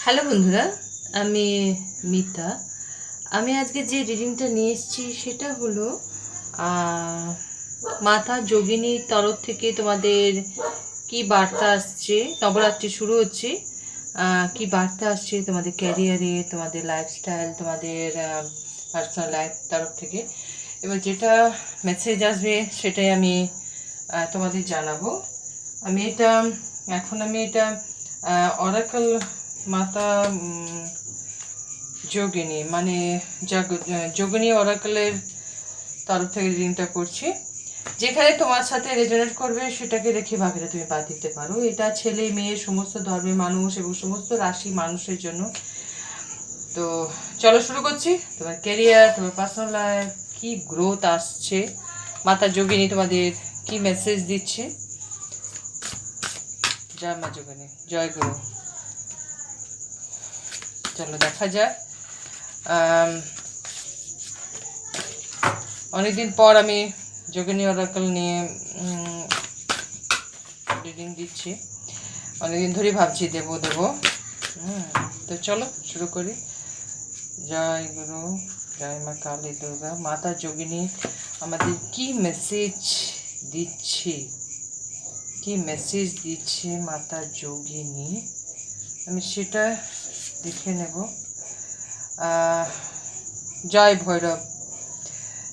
Hello বন্ধুরা, আমি মিতা। আমি আজকে যে রিডিংটা নিয়ে এসেছি সেটা হলো মাতা যোগিনীর তরফ থেকে তোমাদের কি বার্তা আসছে। নবরাত্রি শুরু হচ্ছে, কি বার্তা আসছে তোমাদের ক্যারিয়ারে, তোমাদের লাইফস্টাইল, তোমাদের পার্সোনাল লাইফ তরফ থেকে। এবার যেটা মেসেজ আসবে সেটাই আমি তোমাদের জানাবো। আমি এটা অরাকল মাতা যোগিনী মানে যোগিনী অরাকলের তরফ থেকে রিডিংটা করছি। যেখানে তোমার সাথে রেজোনেট করবে সেটাকে রেখে বাকিটা তুমি বাদ দিতে পারো। এটা ছেলে মেয়ে সমস্ত ধর্মের মানুষ এবং সমস্ত রাশি মানুষের জন্য। তো চলো শুরু করছি। তোমার ক্যারিয়ার, তোমার পার্সোনাল লাইফ, কি গ্রোথ আসছে, মাতা যোগিনী তোমাদের কি মেসেজ দিচ্ছে। জয় মা যোগিনী, জয় গুরু। চলো দেখা যাক। অনেকদিন পর আমি যোগিনী অরাকল নিয়ে রিডিং দিচ্ছি। অনেকদিন ধরেই ভাবছি দেবো। তো চলো শুরু করি। জয় গুরু, জয় মা কালী দুর্গা। মাতা যোগিনী আমাদের কি মেসেজ দিচ্ছে মাতা যোগিনী, আমি সেটা দেখে নেব। জয় ভৈরব,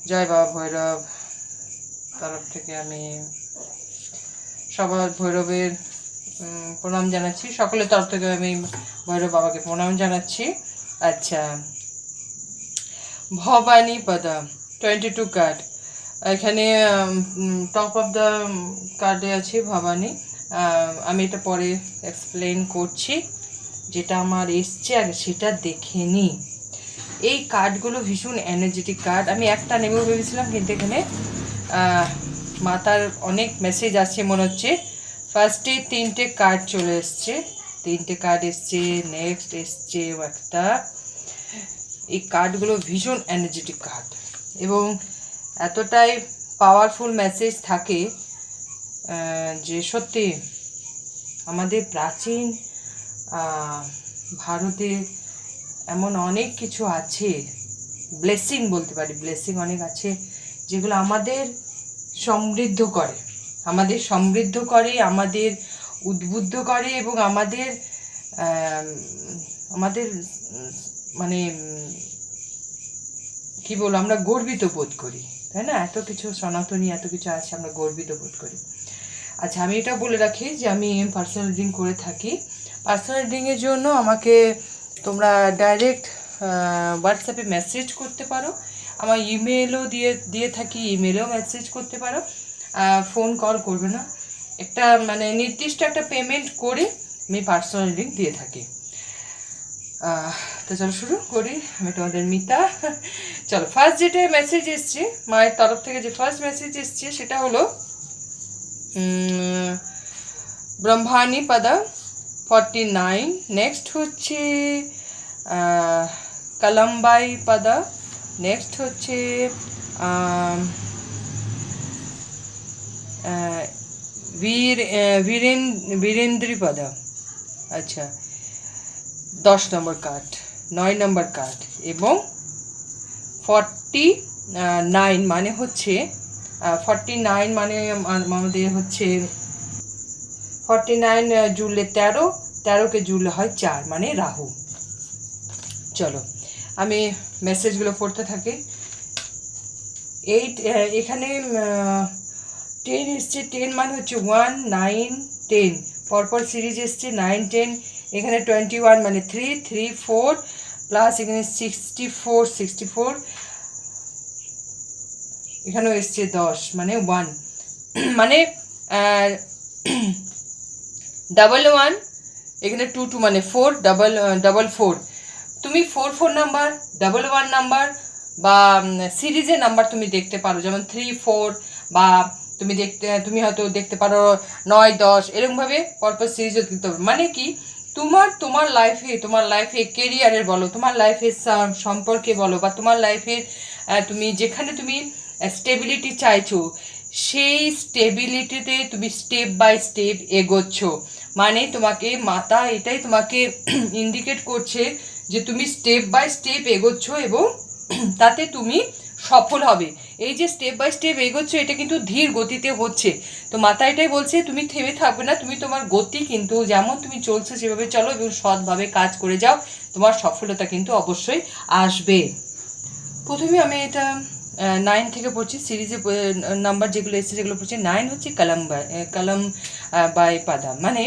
জয় বাবা ভৈরব তরফ থেকে আমি সবার ভৈরবের প্রণাম জানাচ্ছি। সকলের তরফ থেকে আমি ভৈরব বাবাকে প্রণাম জানাচ্ছি। আচ্ছা, ভবানী পদা 22 কার্ড। এখানে টপ অফ দ্য কার্ডে আছে ভবানী। আমি এটা পরে এক্সপ্লেন করছি। যেটা আমার এসছে আগে সেটা দেখে নিই। এই কার্ডগুলো ভীষণ এনার্জেটিক কার্ড। আমি একটা নেব ভেবেছিলাম, কিন্তু এখানে মাতার অনেক মেসেজ আছে মনে হচ্ছে। ফার্স্টে 3টে কার্ড চলে এসছে, 3টে কার্ড এসছে, নেক্সট এসছে একটা। এই কার্ডগুলো ভীষণ এনার্জেটিক কার্ড এবং এতটাই পাওয়ারফুল মেসেজ থাকে যে সত্যি আমাদের প্রাচীন ভারতে এমন অনেক কিছু আছে, ব্লেসিং বলতে পারি, ব্লেসিং অনেক আছে যেগুলো আমাদের সমৃদ্ধ করে, আমাদের উদ্বুদ্ধ করে এবং আমাদের মানে কি বলবো, আমরা গর্বিত বোধ করি, তাই না? এত কিছু সনাতনী, এত কিছু আছে, আমরা গর্বিত বোধ করি। আচ্ছা, আমি এটা বলে রাখি যে আমি পার্সোনাল রিডিং করে থাকি। পার্সোনাল রিডিংয়ের জন্য আমাকে তোমরা ডাইরেক্ট হোয়াটসঅ্যাপে মেসেজ করতে পারো। আমার ইমেলও দিয়ে থাকি, ইমেলেও মেসেজ করতে পারো। ফোন কল করবে না। একটা নির্দিষ্ট একটা পেমেন্ট করে আমি পার্সোনাল রিডিং দিয়ে থাকি। তো চলো শুরু করি। আমি তোমাদের মিতা। চলো, ফার্স্ট যেটা মেসেজ এসছে মায়ের তরফ থেকে, যে ফার্স্ট মেসেজ এসছে সেটা হলো ব্রহ্মাণী পদা 49। নেক্সট হচ্ছে কলম্বাই পদা। নেক্সট হচ্ছে বীরেন্দ্রী পদা। আচ্ছা, 10 নম্বর কার্ড, 9 নম্বর কার্ড এবং 49 মানে হচ্ছে 49 মানে আমাদের হচ্ছে 49 জুড়লে 13কে জুড়লে হয় 4, মানে রাহু। চলো আমি মেসেজগুলো পড়তে থাকি। এখানে 10 এসছে। 10 মানে হচ্ছে 1, 9, 10 পরপর সিরিজ এসছে। 9, 10, এখানে 21 মানে 3, 3, 4 প্লাস এখানে 64, এখানেও এসছে 10 মানে 1, মানে 1, এখানে 2 মানে 4, 4, তুমি 4 নাম্বার, 1 নাম্বার বা সিরিজের নাম্বার তুমি দেখতে পারো, যেমন 3, 4 বা তুমি হয়তো দেখতে পারো 9, 10, এরকমভাবে পরপর সিরিজও দেখতে পারো। মানে কি, তোমার লাইফে কেরিয়ারের বলো, তোমার লাইফের সম্পর্কে বলো, বা তোমার লাইফের তুমি যেখানে তুমি স্টেবিলিটি চাইছো, সেই স্টেবিলিটিতে তুমি স্টেপ বাই স্টেপ এগোচ্ছ। মানে তোমাকে মাতা এটাই তোমাকে ইন্ডিকেট করছে যে তুমি স্টেপ বাই স্টেপ এগোচ্ছ এবং তাতে তুমি সফল হবে। এই যে স্টেপ বাই স্টেপ এগোচ্ছ এটা কিন্তু ধীর গতিতে হচ্ছে। তো মাথা এটাই বলছে তুমি থেমে থাকবে না, তুমি তোমার গতি কিন্তু যেমন তুমি চলছো সেভাবে চলো এবং সৎভাবে কাজ করে যাও, তোমার সফলতা কিন্তু অবশ্যই আসবে। প্রথমে আমি এটা 9 থেকে পড়ছি, সিরিজে নাম্বার যেগুলো এসছে যেগুলো পড়ছি। 9 হচ্ছে কলম বাই পাদা। মানে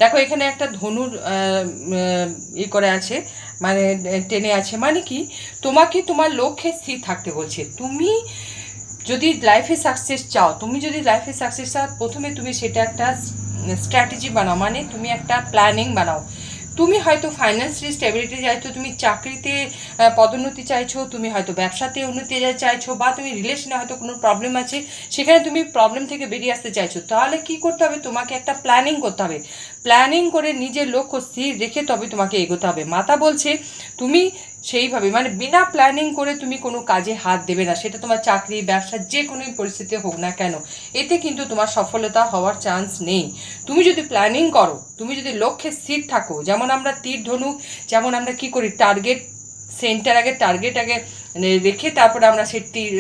দেখো এখানে একটা ধনুর ই করে আছে, মানে টেনে আছে। মানে কি তোমাকে তোমার লক্ষ্যে স্থির থাকতে বলছে। তুমি যদি লাইফে সাকসেস চাও, প্রথমে তুমি সেটা একটা স্ট্র্যাটেজি বানাও, মানে তুমি একটা প্ল্যানিং বানাও। তুমি হয়তো ফাইন্যান্সিয়াল স্টেবিলিটি চাইছো, তুমি চাকরিতে পদোন্নতি চাইছো, তুমি হয়তো ব্যবসাতে উন্নতি চাইছো, বা তুমি রিলেশনে হয়তো কোনো প্রবলেম আছে, সেখানে তুমি প্রবলেম থেকে বেরিয়ে আসতে চাইছো। তাহলে কি করতে হবে? তোমাকে একটা প্ল্যানিং করতে হবে। প্ল্যানিং করে নিজের লক্ষ্য স্থির রেখে তবে তোমাকে এগোতে হবে। মাতা বলছে তুমি সেইভাবে, মানে বিনা প্ল্যানিং করে তুমি কোনো কাজে হাত দেবে না, সেটা তোমার চাকরি ব্যবসা যে কোনো পরিস্থিতি হোক না কেন, এতে কিন্তু তোমার সফলতা হওয়ার চান্স নেই। তুমি যদি প্ল্যানিং করো, তুমি যদি লক্ষ্যে স্থির থাকো, যেমন আমরা তীর ধনুক, যেমন আমরা কি করি, টার্গেট সেন্টার আগে, টার্গেট আগে রেখে তারপরে আমরা সেই তীর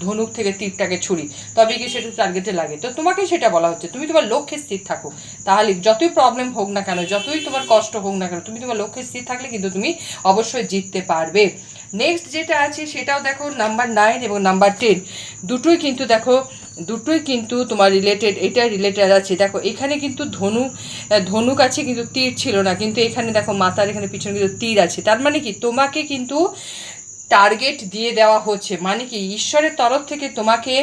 ধনুক থেকে তীরটাকে ছুড়ি, তবে কি সেটা টার্গেটে লাগে। তো তোমাকে সেটা বলা হচ্ছে তুমি তোমার লক্ষ্যে স্থির থাকো, তাহলে যতই প্রবলেম হোক না কেন, যতই তোমার কষ্ট হোক না কেন, তুমি তোমার লক্ষ্যে স্থির থাকলে কিন্তু তুমি অবশ্যই জিততে পারবে। নেক্সট যেটা আছে সেটাও দেখো, নাম্বার 9 এবং নাম্বার 10 দুটোই কিন্তু দেখো, দুটোই কিন্তু তোমার রিলেটেড, এটা রিলেটেড আছে। দেখো এখানে কিন্তু ধনুক আছে কিন্তু তীর ছিল না, কিন্তু এখানে দেখো মাথার এখানে পিছনে কিন্তু তীর আছে। তার মানে কি তোমাকে কিন্তু টার্গেট দিয়ে দেওয়া হচ্ছে, মানে কি ঈশ্বরের তরফ থেকে তোমাকে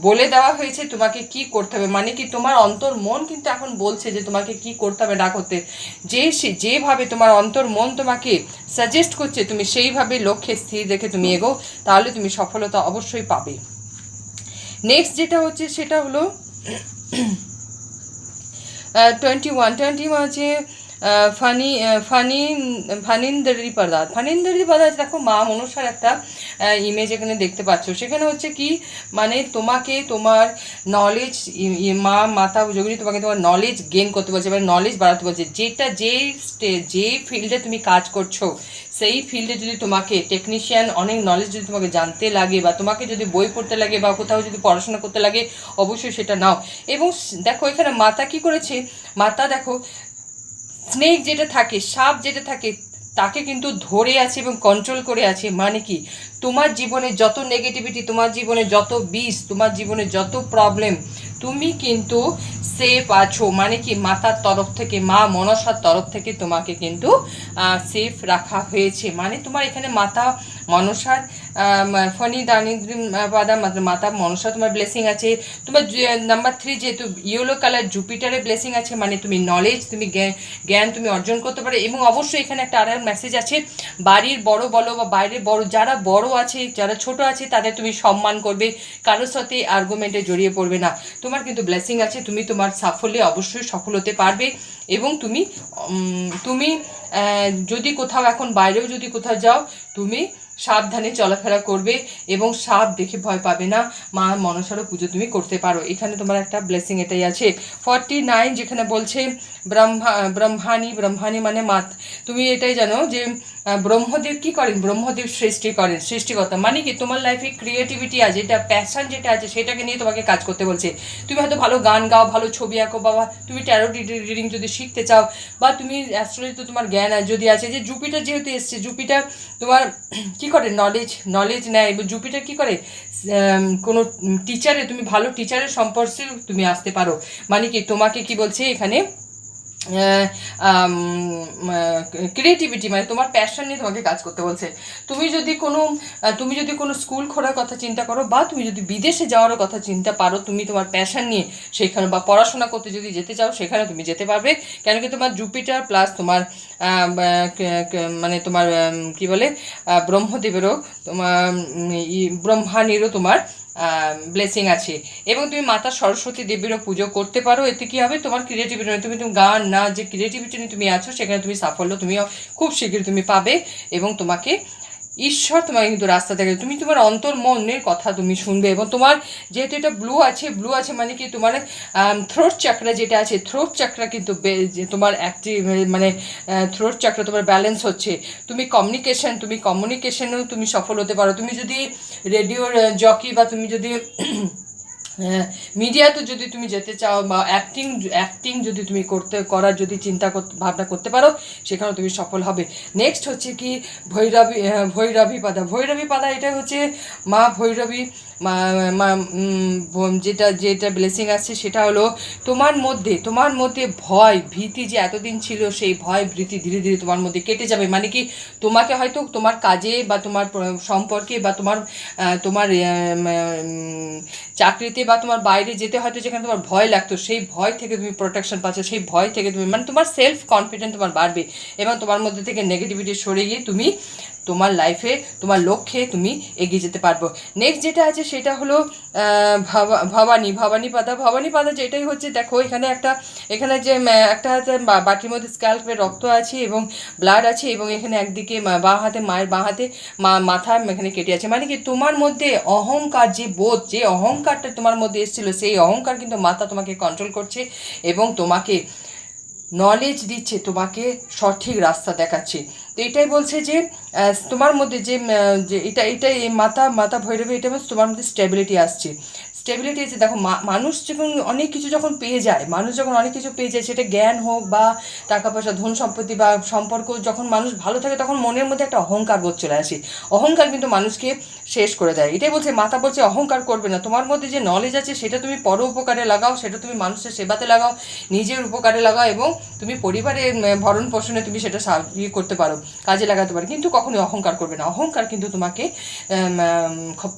বলে দেওয়া হয়েছে তোমাকে কি করতে হবে। মানে কি তোমার অন্তর মন কিন্তু এখন বলছে যে তোমাকে কি করতে হবে না করতে, যেভাবে তোমার অন্তর মন তোমাকে সাজেস্ট করছে তুমি সেইভাবে লক্ষ্যে স্থির রেখে তুমি এগো, তাহলে তুমি সফলতা অবশ্যই পাবে। নেক্সট যেটা হচ্ছে সেটা হলো 21 আছে ফানিন্দরি পদার্থ। দেখো মা মনসার একটা ইমেজ এখানে দেখতে পাচ্ছ। সেখানে হচ্ছে কি, মানে তোমাকে তোমার নলেজ, মাতা যোগিনী তোমাকে তোমার নলেজ গেইন করতে বলছে, মানে নলেজ বাড়াতে বলছে। যে ফিল্ডে তুমি কাজ করছো সেই ফিল্ডে যদি তোমাকে টেকনিশিয়ান অনেক নলেজ যদি তোমাকে জানতে লাগে, বা তোমাকে যদি বই পড়তে লাগে, বা কোথাও যদি পড়াশোনা করতে লাগে, অবশ্যই সেটা নাও। এবং দেখো এখানে মাতা কি করেছে, মাতা দেখো স্নেক যেটা থাকে, সাপ যেটা থাকে, তাকে কিন্তু ধরে আছে এবং কন্ট্রোল করে আছে। মানে কি তোমার জীবনে যত নেগেটিভিটি, তোমার জীবনে যত বিষ, তোমার জীবনে যত প্রবলেম, তুমি কিন্তু সেফ আছো। মানে কি মাতার তরফ থেকে, মা মনসার তরফ থেকে তোমাকে কিন্তু সেফ রাখা হয়েছে। মানে তোমার এখানে মাতা মনসার ফনি দানিদ্রিম বাদাম, মাতা মনসা তোমার ব্লেসিং আছে। তোমার নাম্বার 3 যেহেতু ইয়েলো কালার জুপিটারের ব্লেসিং আছে, মানে তুমি নলেজ, তুমি জ্ঞান তুমি অর্জন করতে পারো। এবং অবশ্যই এখানে একটা আর মেসেজ আছে, বাড়ির বড় বলো বা বাইরের বড়, যারা বড় আছে যারা ছোট আছে তাদের তুমি সম্মান করবে, কারোর সাথে আর্গুমেন্টে জড়িয়ে পড়বে না। তোমার কিন্তু ব্লেসিং আছে, তুমি তোমার সাফল্যে অবশ্যই সফল হতে পারবে। এবং তুমি তুমি যদি কোথাও এখন বাইরেও যদি কোথাও যাও, তুমি সাবধানে চলাফেরা করবে এবং সাপ দেখে ভয় পাবে না। মা মনসারও পুজো তুমি করতে পারো, এখানে তোমার একটা ব্লেসিং এটাই আছে। 49 যেখানে বলছে ব্রহ্মাণী মানে মাত, তুমি এটাই জানো যে ব্রহ্মদেব কি করেন, ব্রহ্মদেব সৃষ্টিকর্তা। মানে কি তোমার লাইফে ক্রিয়েটিভিটি আছে, এটা প্যাশন যেটা আছে সেটাকে নিয়ে তোমাকে কাজ করতে বলছে। তুমি হয়তো ভালো গান গাও, ভালো ছবি আঁকো, বা তুমি ট্যারো রিডিং যদি শিখতে চাও, বা তুমি অ্যাস্ট্রোলজিতে তোমার জ্ঞান যদি আছে, যে জুপিটার যেহেতু এসছে, জুপিটার তোমার কি করে নলেজ নেয়। জুপিটার কি করে, কোনো টিচারে, তুমি ভালো টিচারের সম্পর্কে তুমি আসতে পারো। মানে কি তোমাকে কি বলছে এখানে, ক্রিয়েটিভিটি, মানে তোমার প্যাশন নিয়ে তোমাকে কাজ করতে বলছে। তুমি যদি কোনো স্কুল খোলার কথা চিন্তা করো, বা তুমি যদি বিদেশে যাওয়ার কথা চিন্তা পারো, তুমি তোমার প্যাশন নিয়ে সেখানে, বা পড়াশোনা করতে যদি যেতে চাও সেখানে তুমি যেতে পারবে। কেন কি তোমার জুপিটার প্লাস তোমার মানে তোমার কি বলে ব্রহ্মদেবেরও, তোমার ব্রহ্মাণীরও তোমার ব্লেসিং আছে। এবং তুমি মাতা সরস্বতী দেবীরও পুজো করতে পারো। এতে কি হবে, তোমার ক্রিয়েটিভিটি, তুমি গান না, যে ক্রিয়েটিভিটি নিয়ে তুমি আছো সেখানে তুমি সাফল্য তুমি খুব শীঘ্রই তুমি পাবে। এবং তোমাকে ঈশ্বর তোমাকে কিন্তু রাস্তা দেখাবে, তুমি তোমার অন্তর মনের কথা তুমি শুনবে। এবং তোমার যেহেতু এটা ব্লু আছে মানে কি তোমার থ্রোট চাকরা যেটা আছে, থ্রোট চাকরা কিন্তু তোমার অ্যাক্টিভ, মানে থ্রোট চাকরা তোমার ব্যালেন্স হচ্ছে। তুমি কমিউনিকেশনেও তুমি সফল হতে পারো। তুমি যদি রেডিওর জকি বা তুমি যদি মিডিয়াতে যদি তুমি যেতে চাও বা অ্যাক্টিং যদি তুমি করার যদি ভাবনা করতে পারো, সেখানেও তুমি সফল হবে। নেক্সট হচ্ছে কি ভৈরবী পাদা এটা হচ্ছে মা ভৈরবী যেটা যেটা ব্লেসিং আসছে সেটা হলো তোমার মধ্যে ভয় ভীতি যে এতদিন ছিল, সেই ভয় ভীতি ধীরে ধীরে তোমার মধ্যে কেটে যাবে। মানে কি তোমাকে হয়তো তোমার কাজে বা তোমার সম্পর্কে বা তোমার তোমার চাকরিতে বা তোমার বাইরে যেতে হয়তো যেখানে তোমার ভয় লাগতো, সেই ভয় থেকে তুমি প্রোটেকশন পাচ্ছ, সেই ভয় থেকে তুমি মানে তোমার সেলফ কনফিডেন্স তোমার বাড়বে এবং তোমার মধ্যে থেকে নেগেটিভিটি সরে গিয়ে তুমি তোমার লাইফে তোমার লক্ষ্যে তুমি এগিয়ে যেতে পারবো। নেক্সট যেটা আছে সেটা হলো ভবানী পাতা যেটাই হচ্ছে, দেখো এখানে যে একটা হাতে বাটির মধ্যে স্ক্যাল্পের রক্ত আছে এবং ব্লাড আছে এবং এখানে একদিকে বাঁ হাতে মায়ের বাঁ হাতে মাথা এখানে কেটে আছে। মানে কি তোমার মধ্যে অহংকার যে অহংকারটা তোমার মধ্যে এসেছিলো, সেই অহংকার কিন্তু মাথা তোমাকে কন্ট্রোল করছে এবং তোমাকে নলেজ দিচ্ছে, তোমাকে সঠিক রাস্তা দেখাচ্ছে। তো এটাই বলছে যে তোমার মধ্যে যে এই মাতা ভৈরবী, এটা বলছে তোমার মধ্যে স্টেবিলিটি আসছে। দেখো মানুষ যখন অনেক কিছু পেয়ে যায়, সেটা জ্ঞান হোক বা টাকা পয়সা ধন সম্পত্তি বা সম্পর্ক, যখন মানুষ ভালো থাকে তখন মনের মধ্যে একটা অহংকার বোধ চলে আসে। অহংকার কিন্তু মানুষকে শেষ করে দেয়। এটাই বলছে মাতা বলছে অহংকার করবে না। তোমার মধ্যে যে নলেজ আছে সেটা তুমি পর উপকারে লাগাও, সেটা তুমি মানুষের সেবাতে লাগাও, নিজের উপকারে লাগাও এবং তুমি পরিবারের ভরণ পোষণে তুমি সেটা করতে পারো, কাজে লাগাতে পারো। কিন্তু কখনোই অহংকার করবে না। অহংকার কিন্তু তোমাকে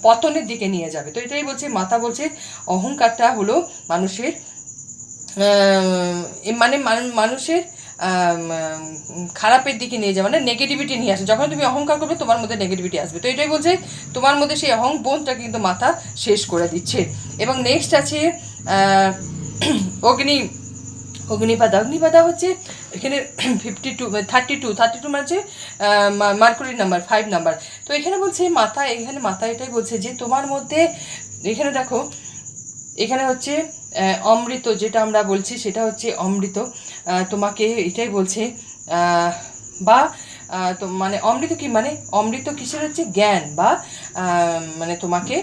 পতনের দিকে নিয়ে যাবে। তো এটাই বলছে মাতা বলছে অহংকারটা হলো মানুষের মানে মানুষের খারাপের দিকে নিয়ে যাবে, মানে নেগেটিভিটি নিয়ে আসে। যখন তুমি অহংকার করবে তোমার মধ্যে নেগেটিভিটি আসবে। তো এটাই বলছে তোমার মধ্যে সেই অহংবোধটা কিন্তু মাথা শেষ করে দিচ্ছে। এবং নেক্সট আছে অগ্নিপাদা হচ্ছে এখানে 32 মানে হচ্ছে মার্কুরি নাম্বার 5 নাম্বার। তো এখানে বলছে মাথা এটাই বলছে যে তোমার মধ্যে এখানে দেখো এখানে হচ্ছে অমৃত, যেটা আমরা বলছি সেটা হচ্ছে অমৃত। তোমাকে এটাই বলছে বা তো মানে অমৃত কি মানে অমৃত কিসের হচ্ছে জ্ঞান বা মানে তোমাকে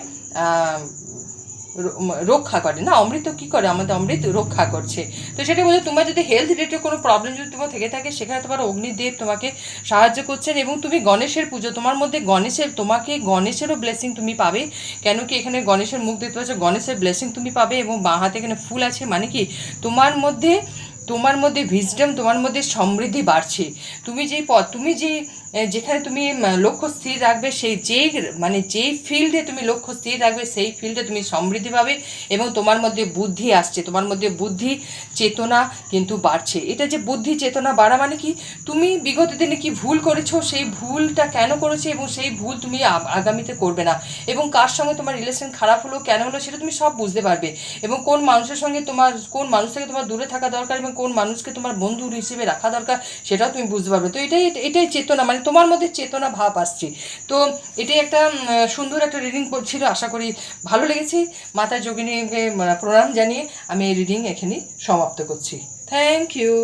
রক্ষা করে না। অমৃত কি করে, আমাদের অমৃত রক্ষা করছে। তো সেটা বলছে তোমার যদি হেলথ রিলেটেড কোনো প্রবলেম যদি তোমার থেকে থাকে, সেখানে তোমার অগ্নিদেব তোমাকে সাহায্য করছেন। এবং তুমি গণেশের পুজো, তোমার মধ্যে গণেশেরও ব্লেসিং তুমি পাবে। কেন কি এখানে গণেশের মুখ দেখতে পাচ্ছ, গণেশের ব্লেসিং তুমি পাবে এবং বাঁ হাতে এখানে ফুল আছে। মানে কি তোমার মধ্যে ভিজডম, তোমার মধ্যে সমৃদ্ধি বাড়ছে। তুমি যেখানে তুমি লক্ষ্য স্থির রাখবে, যেই ফিল্ডে তুমি লক্ষ্য স্থির রাখবে সেই ফিল্ডে তুমি সমৃদ্ধি পাবে এবং তোমার মধ্যে বুদ্ধি আসছে, তোমার মধ্যে বুদ্ধি চেতনা কিন্তু বাড়ছে। এটা যে বুদ্ধি চেতনা বাড়া মানে কি তুমি বিগত দিনে কি ভুল করেছো, সেই ভুলটা কেন করেছো এবং সেই ভুল তুমি আগামীতে করবে না। এবং কার সঙ্গে তোমার রিলেশন খারাপ হলো, কেন হলো, সেটা তুমি সব বুঝতে পারবে। এবং কোন মানুষ থেকে তোমার দূরে থাকা দরকার এবং কোন মানুষকে তোমার বন্ধু হিসেবে রাখা দরকার, সেটাও তুমি বুঝতে পারবে। তো এটাই চেতনা, মানে তোমার মধ্যে চেতনা ভাব আসছে। তো এটাই একটা সুন্দর একটা রিডিং ছিল। আশা করি ভালো লেগেছে। মাতা যোগিনীকে প্রণাম জানিয়ে আমি এই রিডিং এখানে সমাপ্ত করছি। Thank you.